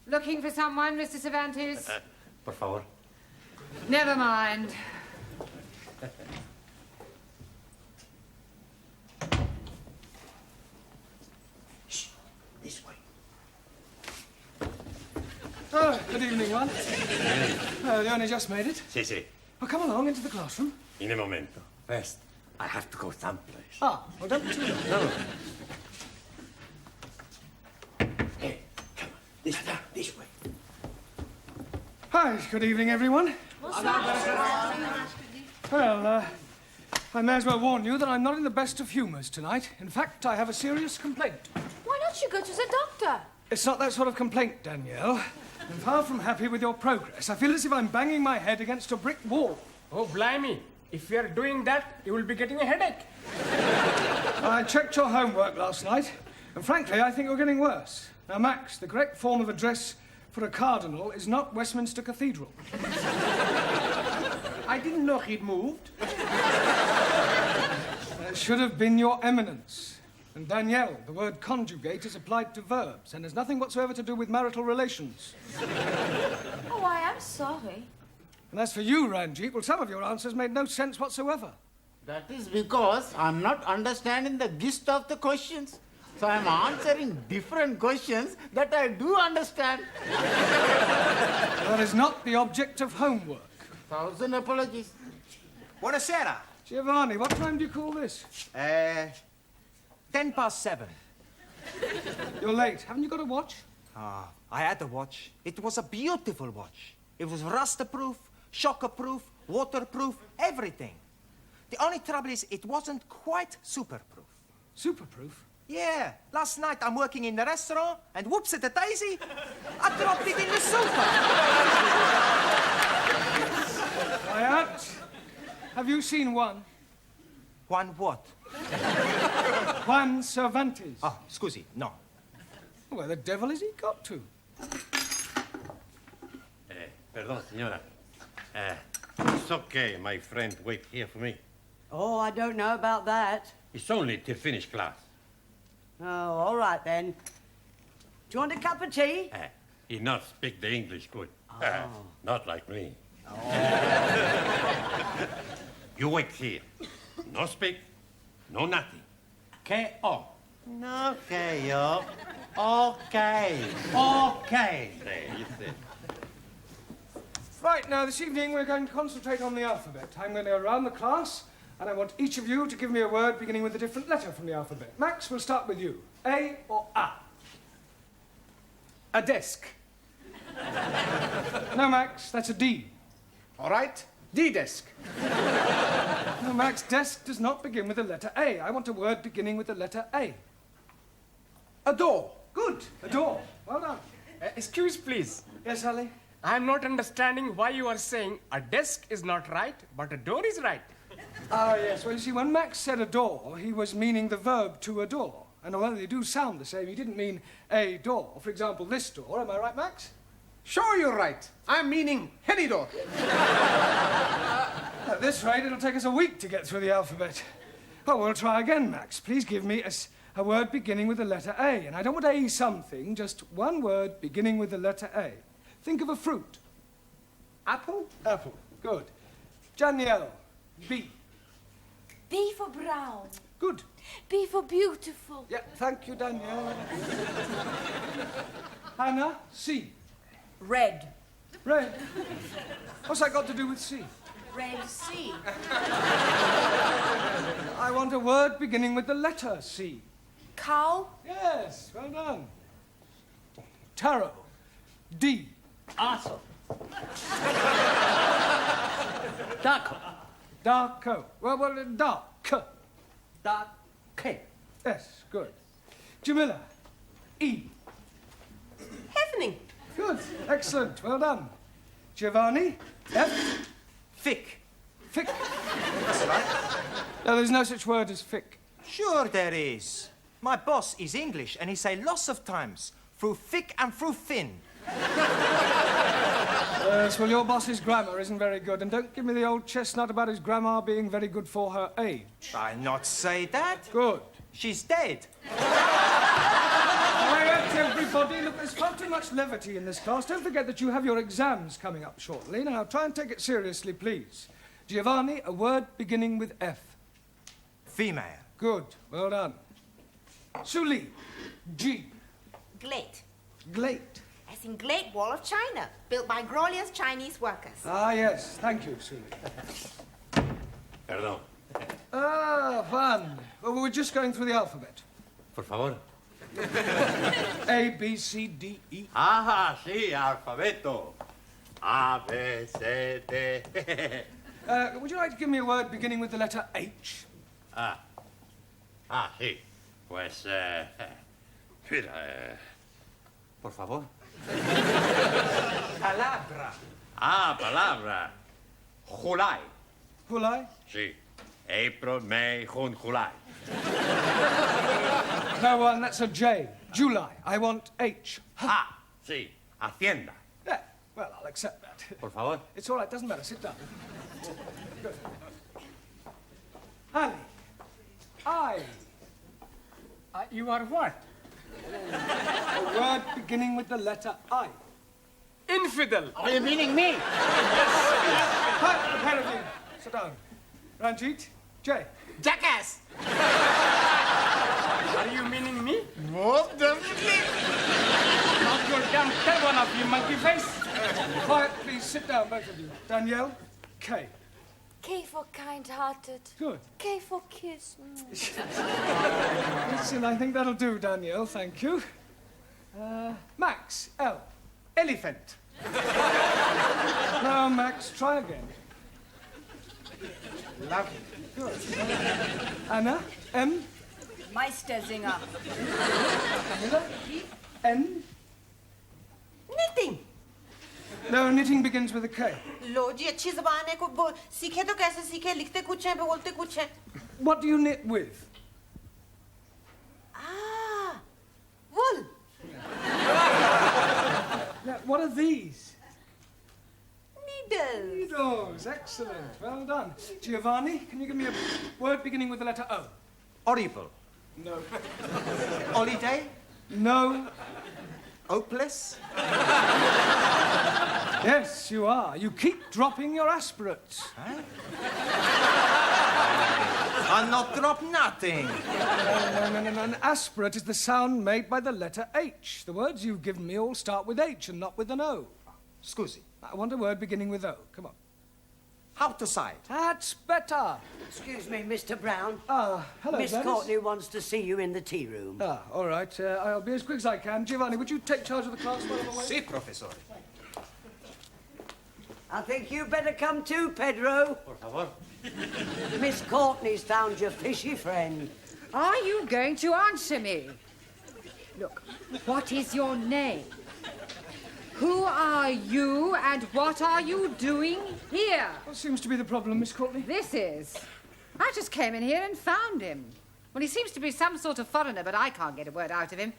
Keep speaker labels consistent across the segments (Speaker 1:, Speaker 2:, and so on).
Speaker 1: Looking for someone, Mr. Cervantes?
Speaker 2: Por favor.
Speaker 1: Never mind.
Speaker 2: Shh, this way.
Speaker 3: Oh, good evening, Juan. You only just made it?
Speaker 2: Sí, sí.
Speaker 3: Well, come along into the classroom.
Speaker 2: In a momento. First, I have to go someplace.
Speaker 3: Ah, well, don't be too long.
Speaker 2: No. Hey, come on. This way.
Speaker 3: Hi, good evening, everyone. Well, I may as well warn you that I'm not in the best of humours tonight. In fact, I have a serious complaint.
Speaker 4: Why don't you go to the doctor?
Speaker 3: It's not that sort of complaint, Danielle. I'm far from happy with your progress. I feel as if I'm banging my head against a brick wall.
Speaker 5: Oh, blimey. If you are doing that, you will be getting a headache.
Speaker 3: I checked your homework last night, and frankly, I think you're getting worse. Now, Max, the correct form of address for a cardinal is not Westminster Cathedral.
Speaker 5: I didn't know he'd moved.
Speaker 3: It should have been Your Eminence. And Danielle, the word conjugate is applied to verbs and has nothing whatsoever to do with marital relations.
Speaker 4: Oh, I am sorry.
Speaker 3: And as for you, Ranjit, well, some of your answers made no sense whatsoever.
Speaker 6: That is because I'm not understanding the gist of the questions. So I'm answering different questions that I do understand.
Speaker 3: That is not the object of homework.
Speaker 6: 1,000 apologies.
Speaker 7: Buonasera.
Speaker 3: Giovanni, what time do you call this?
Speaker 7: 7:10.
Speaker 3: You're late. Haven't you got a watch?
Speaker 7: Ah, I had a watch. It was a beautiful watch. It was rust-proof, shock-proof, waterproof, everything. The only trouble is it wasn't quite super-proof.
Speaker 3: Super-proof?
Speaker 7: Yeah. Last night I'm working in the restaurant and whoops-a-daisy, I dropped it in the sofa.
Speaker 3: Quiet. Have you seen Juan?
Speaker 7: Juan what?
Speaker 3: Juan Cervantes.
Speaker 7: Oh, scusi, no.
Speaker 3: Where the devil has he got to?
Speaker 2: Perdón, señora. It's okay, my friend. Wait here for me.
Speaker 8: Oh, I don't know about that.
Speaker 2: It's only till finish class.
Speaker 8: Oh, all right then. Do you want a cup of tea?
Speaker 2: He not speak the English good. Not like me. You wait here. No speak, no nothing. K.O.
Speaker 6: Okay, yo. Okay.
Speaker 2: Okay. There, you see.
Speaker 3: Right, now, this evening we're going to concentrate on the alphabet. I'm going to go around the class, and I want each of you to give me a word beginning with a different letter from the alphabet. Max, we'll start with you. A or A? A desk. No, Max, that's a D.
Speaker 5: All right. D-desk.
Speaker 3: No, Max, desk does not begin with the letter A. I want a word beginning with the letter A.
Speaker 5: A door.
Speaker 3: Good, a door. Well done.
Speaker 5: Excuse, please.
Speaker 3: Yes, Ali?
Speaker 5: I'm not understanding why you are saying a desk is not right, but a door is right.
Speaker 3: Ah, yes. Well, you see, when Max said adore, he was meaning the verb to adore. And although they do sound the same, he didn't mean a door. For example, this door. Am I right, Max?
Speaker 5: Sure, you're right. I'm meaning any door.
Speaker 3: At this rate, it'll take us a week to get through the alphabet. Oh, we'll try again, Max. Please give me a word beginning with the letter A. And I don't want A something, just one word beginning with the letter A. Think of a fruit.
Speaker 5: Apple?
Speaker 3: Apple. Good. Danielle. B.
Speaker 4: B for brown.
Speaker 3: Good.
Speaker 4: B for beautiful.
Speaker 3: Yeah, thank you, Danielle. Hannah. C.
Speaker 8: Red.
Speaker 3: Red. What's that got to do with C?
Speaker 8: Red sea.
Speaker 3: I want a word beginning with the letter C.
Speaker 4: Cow.
Speaker 3: Yes, well done. Tarot. D.
Speaker 8: Arthur. Darko.
Speaker 3: Darko. Well, dark.
Speaker 8: Dark. K.
Speaker 3: Yes, good. Jamila. E.
Speaker 8: Evening.
Speaker 3: Good. Excellent. Well done. Giovanni. F.
Speaker 7: Thick.
Speaker 3: Thick. That's right. No, there's no such word as thick.
Speaker 7: Sure there is. My boss is English and he say lots of times, through thick and through thin.
Speaker 3: Yes, well, your boss's grammar isn't very good, and don't give me the old chestnut about his grandma being very good for her age.
Speaker 7: I not say that.
Speaker 3: Good.
Speaker 7: She's dead.
Speaker 3: Quiet, everybody. Look, there's far too much levity in this class. Don't forget that you have your exams coming up shortly. Now, try and take it seriously, please. Giovanni, a word beginning with F.
Speaker 7: Female.
Speaker 3: Good. Well done. Suli, G.
Speaker 9: Glate.
Speaker 3: Glate.
Speaker 9: As in Great Wall of China, built by glorious Chinese workers.
Speaker 3: Ah, yes. Thank you, Suli.
Speaker 2: Perdón.
Speaker 3: Ah, Juan. Well, we were just going through the alphabet.
Speaker 2: Por favor.
Speaker 3: A, B, C, D, E.
Speaker 2: Ah, sí, alfabeto. A, B, C, D.
Speaker 3: Would you like to give me a word beginning with the letter H?
Speaker 2: Sí. Pues, mira, por favor.
Speaker 7: Palabra.
Speaker 2: Palabra. July.
Speaker 3: July?
Speaker 2: Sí. April, May, June, July.
Speaker 3: No, Juan, that's a J. July. I want H.
Speaker 2: Sí. Hacienda.
Speaker 3: Yeah, well, I'll accept that.
Speaker 2: Por favor.
Speaker 3: It's all right, doesn't matter. Sit down. Good. Ali. I.
Speaker 5: You are what?
Speaker 3: A word beginning with the letter I.
Speaker 5: Infidel.
Speaker 6: Are you meaning me?
Speaker 3: Hi, the pair of you. Sit down. Ranjit. J.
Speaker 6: Jackass!
Speaker 5: Are you meaning me?
Speaker 6: Most definitely.
Speaker 5: Not your damn tail one of you, monkey face.
Speaker 3: Quiet, please. Sit down, both of you. Danielle. K.
Speaker 4: K for kind-hearted.
Speaker 3: Good.
Speaker 4: K for kiss.
Speaker 3: Listen, I think that'll do, Danielle. Thank you. Max. L. Elephant. Now, Max, try again.
Speaker 6: Lovely.
Speaker 3: Good. Anna. M.
Speaker 8: Meistersinger.
Speaker 3: Miller. N.
Speaker 9: Knitting.
Speaker 3: No, knitting begins with a K.
Speaker 9: लो जी अच्छी जबान है को सीखे तो कैसे सीखे लिखते कुछ हैं बोलते कुछ हैं
Speaker 3: What do you knit with?
Speaker 9: wool.
Speaker 3: Now, what are these?
Speaker 9: Needles.
Speaker 3: Needles. Excellent. Well done. Giovanni, can you give me a word beginning with the letter O?
Speaker 7: Horrible.
Speaker 3: No.
Speaker 7: Holiday.
Speaker 3: No.
Speaker 7: Hopeless.
Speaker 3: Yes, you are. You keep dropping your aspirates.
Speaker 7: I'll not drop nothing.
Speaker 3: No. An aspirate is the sound made by the letter H. The words you've given me all start with H and not with an O.
Speaker 7: Scusi.
Speaker 3: I want a word beginning with O. Come on.
Speaker 7: Outside.
Speaker 3: That's better.
Speaker 8: Excuse me, Mr. Brown.
Speaker 3: Hello,
Speaker 8: Miss
Speaker 3: Dennis.
Speaker 8: Courtney wants to see you in the tea room.
Speaker 3: All right. I'll be as quick as I can. Giovanni, would you take charge of the class while I'm away?
Speaker 7: Si, professor.
Speaker 8: I think you better come too, Pedro.
Speaker 2: Por favor.
Speaker 8: Miss Courtney's found your fishy friend.
Speaker 1: Are you going to answer me? Look, what is your name? Who are you and what are you doing here?
Speaker 3: What seems to be the problem, Miss Courtney?
Speaker 1: This is. I just came in here and found him. Well, he seems to be some sort of foreigner, but I can't get a word out of him.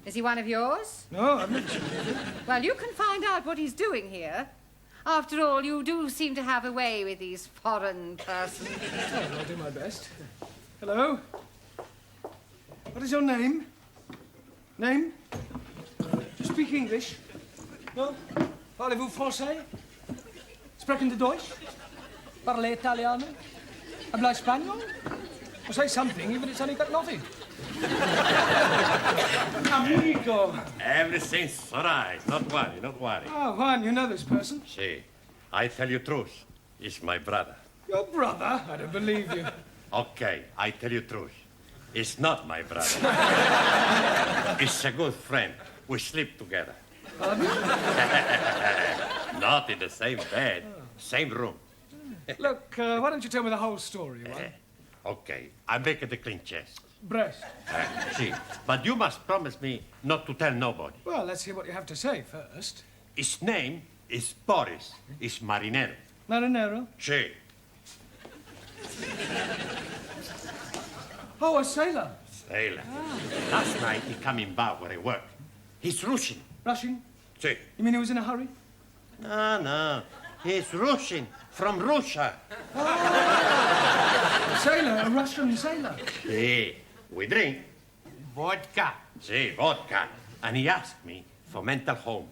Speaker 1: Is he one of yours?
Speaker 3: No, I've never seen him.
Speaker 1: Well, you can find out what he's doing here. After all, you do seem to have a way with these foreign persons.
Speaker 3: Oh, I'll do my best. Hello? What is your name? Name? Do you speak English? No? Parlez-vous français? Sprechen Sie Deutsch? Parlez Italiano? Habla Español? Well, say something, even if it's only got nothing. Amigo.
Speaker 2: Everything's all right. Not worry.
Speaker 3: Oh, Juan, you know this person?
Speaker 2: See, I tell you truth. It's my brother.
Speaker 3: Your brother? I don't believe you.
Speaker 2: Okay, I tell you truth. It's not my brother. It's a good friend. We sleep together. Not in the same bed, same room.
Speaker 3: Look, why don't you tell me the whole story, Juan?
Speaker 2: Okay, I make it a clean chest.
Speaker 3: Breast.
Speaker 2: See, but you must promise me not to tell nobody.
Speaker 3: Well, let's hear what you have to say first.
Speaker 2: His name is Boris. He's marinero.
Speaker 3: Marinero?
Speaker 2: Sí.
Speaker 3: Oh, a sailor.
Speaker 2: Sailor. Last night he come in bar where I work. He's Russian.
Speaker 3: Russian?
Speaker 2: Sí.
Speaker 3: You mean he was in a hurry?
Speaker 2: No. He's Russian. From Russia.
Speaker 3: A sailor, a Russian sailor.
Speaker 2: Sí. We drink.
Speaker 6: Vodka.
Speaker 2: Sí, vodka. and he asked me for mental home.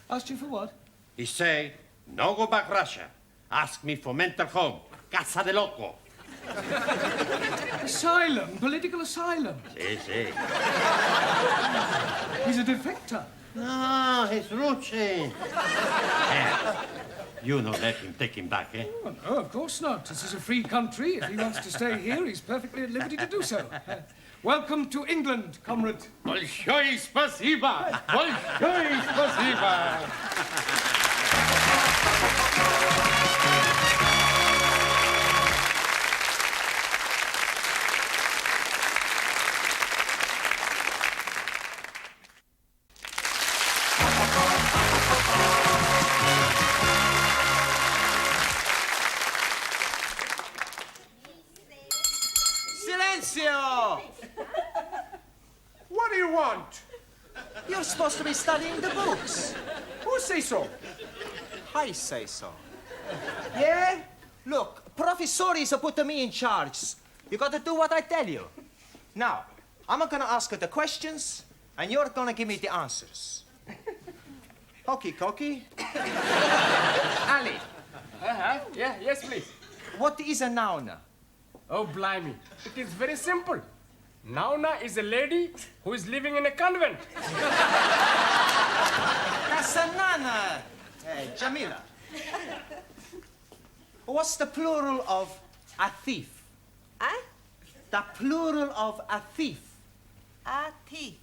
Speaker 3: Asked you for what?
Speaker 2: He say, no go back Russia. Ask me for mental home. Casa de loco.
Speaker 3: Asylum, political asylum.
Speaker 2: Sí, sí.
Speaker 3: He's a defector.
Speaker 2: No, he's Ruchi. You no let him take him back, eh?
Speaker 3: Oh, no, of course not. This is a free country. If he wants to stay here, he's perfectly at liberty to do so. Welcome to England, comrade.
Speaker 2: Большое спасибо! Большое спасибо!
Speaker 7: Silencio!
Speaker 5: What do you want?
Speaker 7: You're supposed to be studying the books.
Speaker 5: Who say so?
Speaker 7: I say so. Yeah? Look, professores are putting me in charge. You got to do what I tell you. Now, I'm gonna ask you the questions, and you're gonna give me the answers. Hokey cokey. Ali,
Speaker 5: Yes, please.
Speaker 7: what is a noun?
Speaker 5: Oh, blimey. It is very simple. Nauna is a lady who is living in a convent.
Speaker 7: That's a nana. Hey, Jamila. What's the plural of a thief?
Speaker 9: Huh?
Speaker 7: The plural of a thief.
Speaker 9: A thief.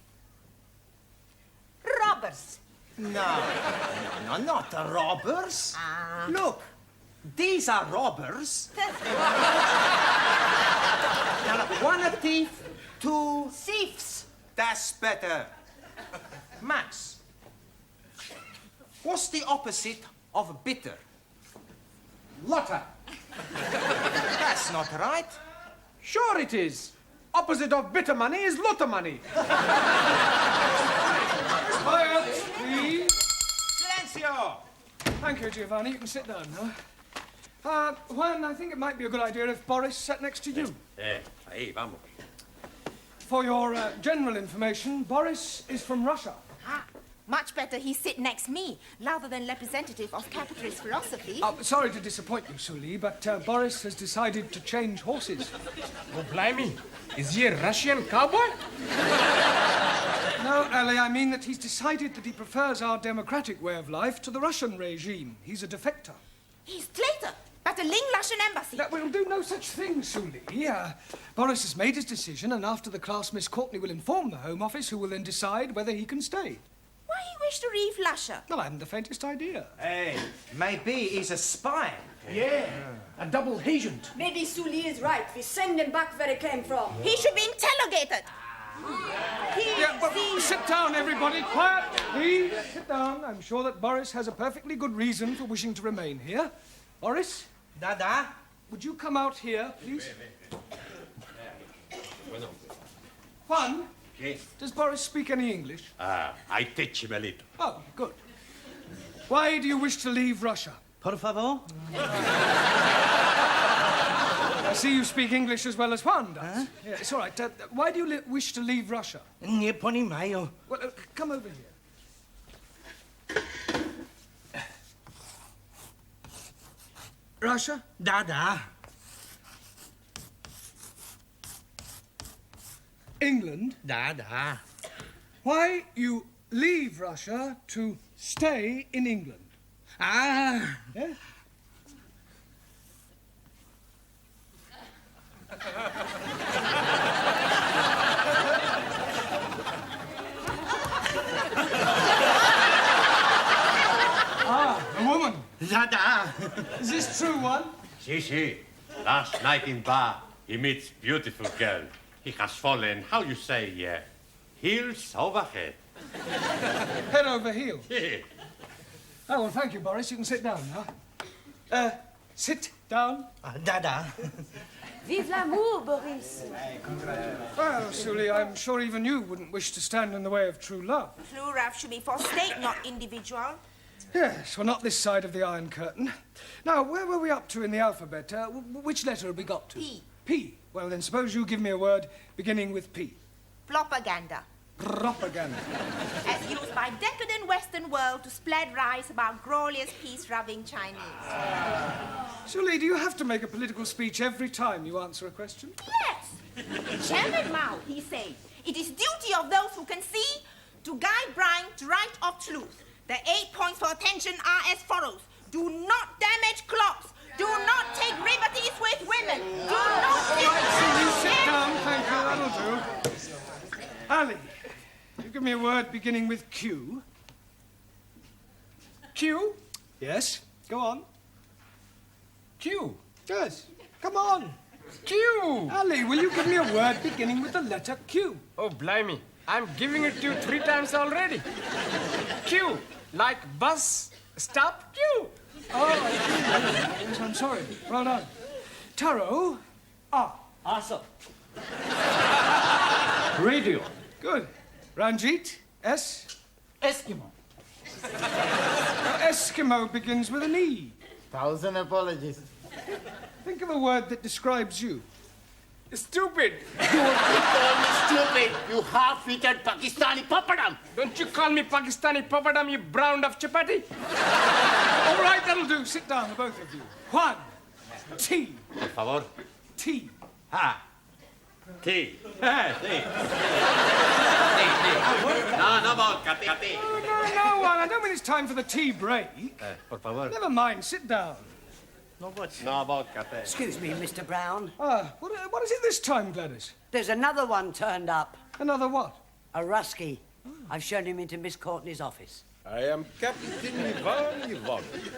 Speaker 9: Robbers.
Speaker 7: No, not the robbers. Look, these are robbers. Now, look, one a thief, two
Speaker 9: Thieves.
Speaker 7: That's better. Max, what's the opposite of bitter?
Speaker 3: Lotter.
Speaker 7: That's not right.
Speaker 5: Sure it is. Opposite of bitter money is lotter money.
Speaker 3: Quiet, please.
Speaker 7: Silencio!
Speaker 3: Thank you, Giovanni. You can sit down now. Juan, I think it might be a good idea if Boris sat next to you.
Speaker 2: Ahí, vamos.
Speaker 3: For your general information, Boris is from Russia.
Speaker 10: Much better he sit next me, rather than representative of capitalist philosophy.
Speaker 3: Sorry to disappoint you, Suli, but Boris has decided to change horses.
Speaker 5: Oh, blimey. Is he a Russian cowboy?
Speaker 3: No, Ali, I mean that he's decided that he prefers our democratic way of life to the Russian regime. He's a defector.
Speaker 10: He's traitor, but a Ling Russian embassy.
Speaker 3: That will do no such thing, Suli. Boris has made his decision, and after the class, Miss Courtney will inform the Home Office, who will then decide whether he can stay.
Speaker 10: Why he wish to leave Russia?
Speaker 3: Well, I haven't the faintest idea.
Speaker 7: Hey, maybe he's a spy.
Speaker 3: Yeah, a double agent.
Speaker 8: Maybe Sully is right. We send him back where he came from.
Speaker 10: He should be interrogated.
Speaker 3: Sit down, everybody. Quiet, please. Sit down. I'm sure that Boris has a perfectly good reason for wishing to remain here. Boris?
Speaker 7: Dada?
Speaker 3: Would you come out here, please? Juan?
Speaker 2: Okay.
Speaker 3: Does Boris speak any English?
Speaker 2: I teach him a little.
Speaker 3: Oh, good. Why do you wish to leave Russia?
Speaker 6: Por favor?
Speaker 3: I see you speak English as well as Juan does.
Speaker 6: Huh?
Speaker 3: Yeah, it's all right. Why do you wish to leave Russia?
Speaker 6: Nie понимаю.
Speaker 3: Well, come over here. Russia?
Speaker 6: Dada.
Speaker 3: England?
Speaker 6: Dada.
Speaker 3: Why you leave Russia to stay in England?
Speaker 6: Ah.
Speaker 3: Yeah? A woman.
Speaker 6: Dada.
Speaker 3: Is this true, one?
Speaker 2: Si. Last night in bar, he meets beautiful girl. He has fallen, how you say, heels over head.
Speaker 3: Head over heels.
Speaker 2: Yeah.
Speaker 3: Oh, well, thank you, Boris. You can sit down now. Sit down.
Speaker 6: Dada.
Speaker 4: Vive l'amour, Boris.
Speaker 3: Well, Sully, I'm sure even you wouldn't wish to stand in the way of true love.
Speaker 10: True love should be for state, not individual.
Speaker 3: Yes, well, not this side of the Iron Curtain. Now, where were we up to in the alphabet? Which letter have we got to?
Speaker 10: P.
Speaker 3: P. Well, then suppose you give me a word beginning with P.
Speaker 10: Propaganda.
Speaker 3: Propaganda.
Speaker 10: As used by decadent Western world to spread lies about glorious peace-loving Chinese.
Speaker 3: Surely, do you have to make a political speech every time you answer a question?
Speaker 10: Yes. Chairman Mao, he said, it is duty of those who can see to guide Brian to right of truth. The 8 points for attention are as follows. Do not damage clocks. Do not take liberties with women. Do not...
Speaker 3: You sit down, thank you, that'll do. Ali, you give me a word beginning with Q.
Speaker 5: Q?
Speaker 3: Yes, go on.
Speaker 5: Q.
Speaker 3: Yes, come on.
Speaker 5: Q.
Speaker 3: Ali, will you give me a word beginning with the letter Q?
Speaker 5: Oh, blimey. I'm giving it to you 3 times already. Q. Like bus, stop, Q.
Speaker 3: Oh, yes, I'm sorry. Well done. Taro, R.
Speaker 6: Awesome.
Speaker 3: Radio. Good. Ranjit, S.
Speaker 6: Eskimo.
Speaker 3: Now, Eskimo begins with an E.
Speaker 6: 1,000 apologies.
Speaker 3: Think of a word that describes you.
Speaker 5: Stupid.
Speaker 6: You call me stupid, you half-witted Pakistani papadam.
Speaker 5: Don't you call me Pakistani papadam, you browned up chapati.
Speaker 3: All right, that'll do. Sit down, the both of you. Juan, T.
Speaker 2: Por favor.
Speaker 3: T.
Speaker 2: Ah. Tea. Tea. No vodka, tea.
Speaker 3: No, Juan, I don't mean it's time for the tea break.
Speaker 2: Por favor.
Speaker 3: Never mind, sit down.
Speaker 2: No vodka, tea.
Speaker 8: Excuse me, Mr. Brown.
Speaker 3: What is it this time, Gladys?
Speaker 8: There's another one turned up.
Speaker 3: Another what?
Speaker 8: A Rusky. I've shown him into Miss Courtney's office.
Speaker 11: I am Captain Ivan Ivanovich.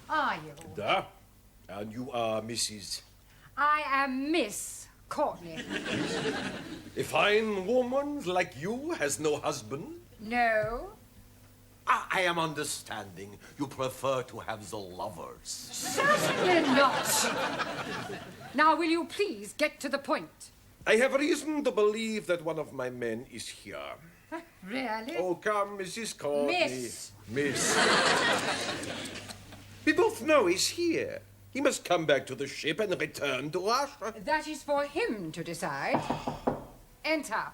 Speaker 1: Are you?
Speaker 11: Da. And you are Mrs.
Speaker 1: I am Miss Courtney.
Speaker 11: A fine woman like you has no husband?
Speaker 1: No.
Speaker 11: I am understanding. You prefer to have the lovers.
Speaker 1: Certainly not. Now, will you please get to the point?
Speaker 11: I have reason to believe that one of my men is here.
Speaker 1: Really?
Speaker 11: Oh, come, Mrs. Courtney.
Speaker 1: Miss.
Speaker 11: We both know he's here. He must come back to the ship and return to Russia.
Speaker 1: That is for him to decide. Enter.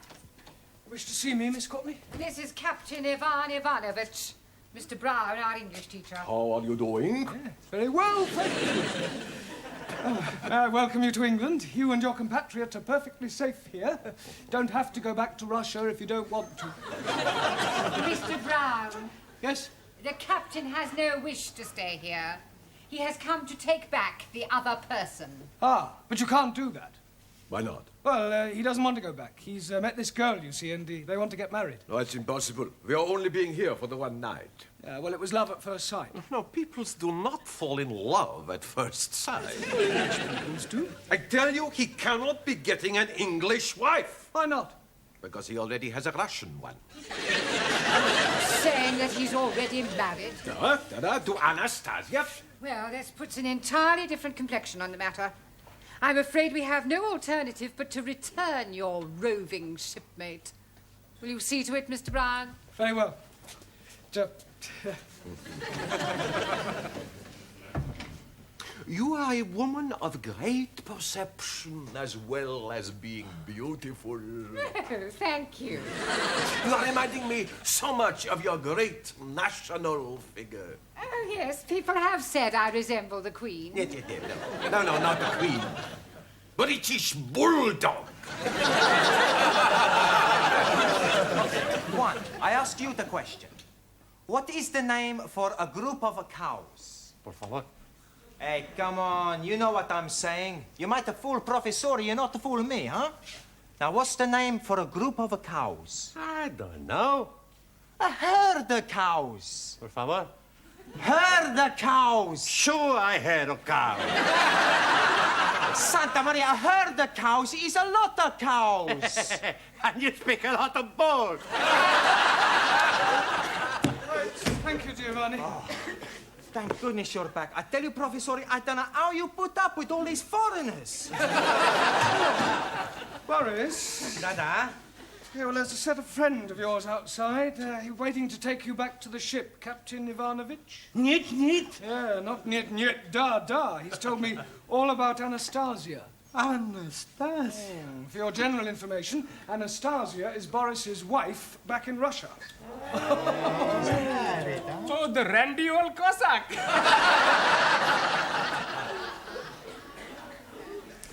Speaker 3: Wish to see me, Miss Courtney?
Speaker 1: This is Captain Ivan Ivanovich. Mr. Brown, our English teacher.
Speaker 11: How are you doing?
Speaker 3: Yeah, very well, thank you. I welcome you to England. You and your compatriots are perfectly safe here. Don't have to go back to Russia if you don't want to.
Speaker 1: Mr. Brown.
Speaker 3: Yes?
Speaker 1: The captain has no wish to stay here. He has come to take back the other person.
Speaker 3: Ah, but you can't do that.
Speaker 11: Why not?
Speaker 3: Well, he doesn't want to go back. He's met this girl, you see, and they want to get married.
Speaker 11: No, it's impossible. We are only being here for the one night.
Speaker 3: Well, it was love at first sight.
Speaker 11: No, peoples do not fall in love at first sight.
Speaker 3: Peoples do.
Speaker 11: I tell you, he cannot be getting an English wife.
Speaker 3: Why not?
Speaker 11: Because he already has a Russian one.
Speaker 1: Saying that he's already married.
Speaker 11: To Anastasia.
Speaker 1: Well, this puts an entirely different complexion on the matter. I'm afraid we have no alternative but to return your roving shipmate. Will you see to it, Mr. Brown?
Speaker 3: Very well.
Speaker 11: You are a woman of great perception as well as being beautiful.
Speaker 1: Oh, thank you.
Speaker 11: You are reminding me so much of your great national figure.
Speaker 1: Oh, yes, people have said I resemble the Queen.
Speaker 11: No, not the Queen. British Bulldog.
Speaker 7: Juan, I ask you the question. What is the name for a group of cows?
Speaker 2: Por favor.
Speaker 7: Hey, come on, you know what I'm saying. You might have fooled Professor, you not fool me, huh? Now, what's the name for a group of cows?
Speaker 2: I don't know.
Speaker 7: A herd of cows.
Speaker 2: Por favor.
Speaker 7: Herd of cows.
Speaker 2: Sure, I heard of cow.
Speaker 7: Santa Maria, a herd of cows is a lot of cows.
Speaker 2: And you speak a lot of bull.
Speaker 3: Thank you, Giovanni.
Speaker 7: Oh, thank goodness you're back. I tell you, Professor, I don't know how you put up with all these foreigners.
Speaker 3: Boris.
Speaker 7: Dada?
Speaker 3: Yeah, well, there's a set of friend of yours outside. He's waiting to take you back to the ship, Captain Ivanovich.
Speaker 6: Niet.
Speaker 3: Yeah, not niet, da. He's told me all about Anastasia.
Speaker 6: Anastasia.
Speaker 3: For your general information, Anastasia is Boris's wife back in Russia.
Speaker 5: Oh, the randy old Cossack.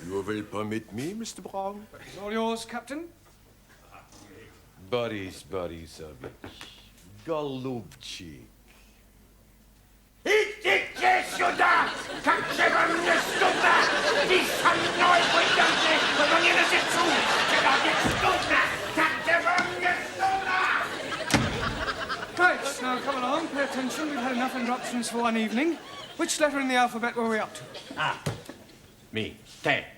Speaker 11: You will permit me, Mr. Brown?
Speaker 3: It's all yours, Captain.
Speaker 11: Boris Borisovich. Голубчик.
Speaker 12: Идите сюда! Как же вам не стыдно? Ты со мной пойдете, но не на сечу! Когда не стыдно! Как же вам не стыдно?
Speaker 3: Right, now come along, pay attention. We've had enough interruptions for one evening. Which letter in the alphabet were we up to?
Speaker 2: Ah. Me.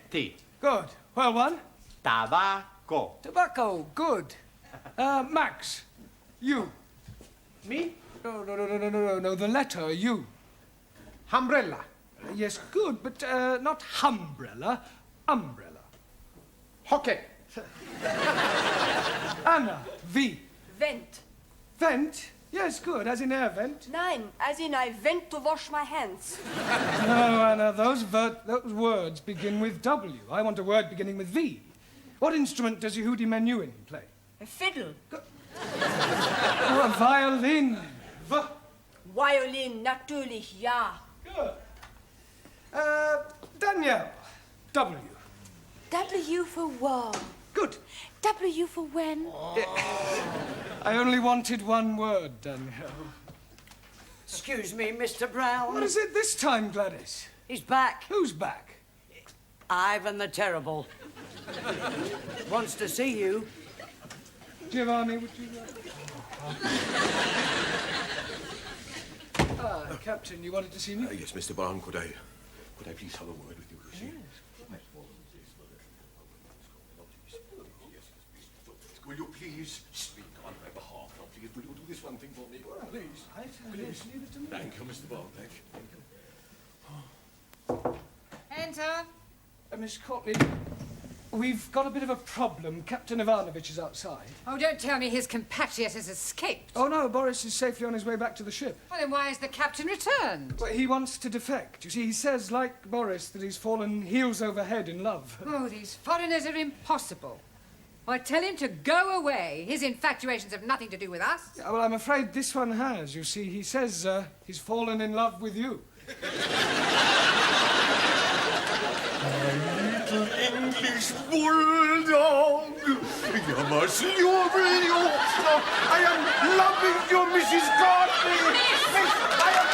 Speaker 2: T.
Speaker 3: Good. Well, one.
Speaker 2: Tabaco.
Speaker 3: Tobacco. Good. Max. U.
Speaker 5: Me?
Speaker 3: No, the letter U.
Speaker 5: Umbrella.
Speaker 3: Yes, good, but not humbrella, umbrella.
Speaker 5: Hockey.
Speaker 3: Anna, V.
Speaker 4: Vent.
Speaker 3: Vent? Yes, good, as in air vent.
Speaker 4: Nein, as in I went to wash my hands.
Speaker 3: No, Anna, those words begin with W. I want a word beginning with V. What instrument does Yehudi Menuhin play?
Speaker 4: A fiddle.
Speaker 3: Oh, a violin. V.
Speaker 4: Violin, natürlich, ja.
Speaker 3: Good. Danielle. W.
Speaker 13: W for war.
Speaker 3: Good.
Speaker 13: W for when?
Speaker 3: I only wanted one word, Danielle.
Speaker 8: Excuse me, Mr. Brown.
Speaker 3: What is it this time, Gladys?
Speaker 8: He's back.
Speaker 3: Who's back?
Speaker 8: Ivan the Terrible. Wants to see you.
Speaker 3: Giovanni, would you... Captain, you wanted to see me?
Speaker 11: Yes, Mr. Brown, could I please have a word with you? Will you please speak on my behalf? Now, please, will you do this one thing for me? Please.
Speaker 3: Please, leave it to me.
Speaker 11: Thank you, Mr. Brown. Thank you.
Speaker 1: Enter.
Speaker 3: Miss Courtney, we've got a bit of a problem. Captain Ivanovich is outside.
Speaker 1: Oh, don't tell me his compatriot has escaped.
Speaker 3: Oh, no, Boris is safely on his way back to the ship.
Speaker 1: Well, then why has the captain returned?
Speaker 3: Well, he wants to defect. You see, he says, like Boris, that he's fallen heels over head in love.
Speaker 1: Oh, these foreigners are impossible. I tell him to go away. His infatuations have nothing to do with us.
Speaker 3: Yeah, well, I'm afraid this one has. You see, he says he's fallen in love with you.
Speaker 11: Little English bulldog. You must love me. I am loving you, Mrs. Courtney. I am...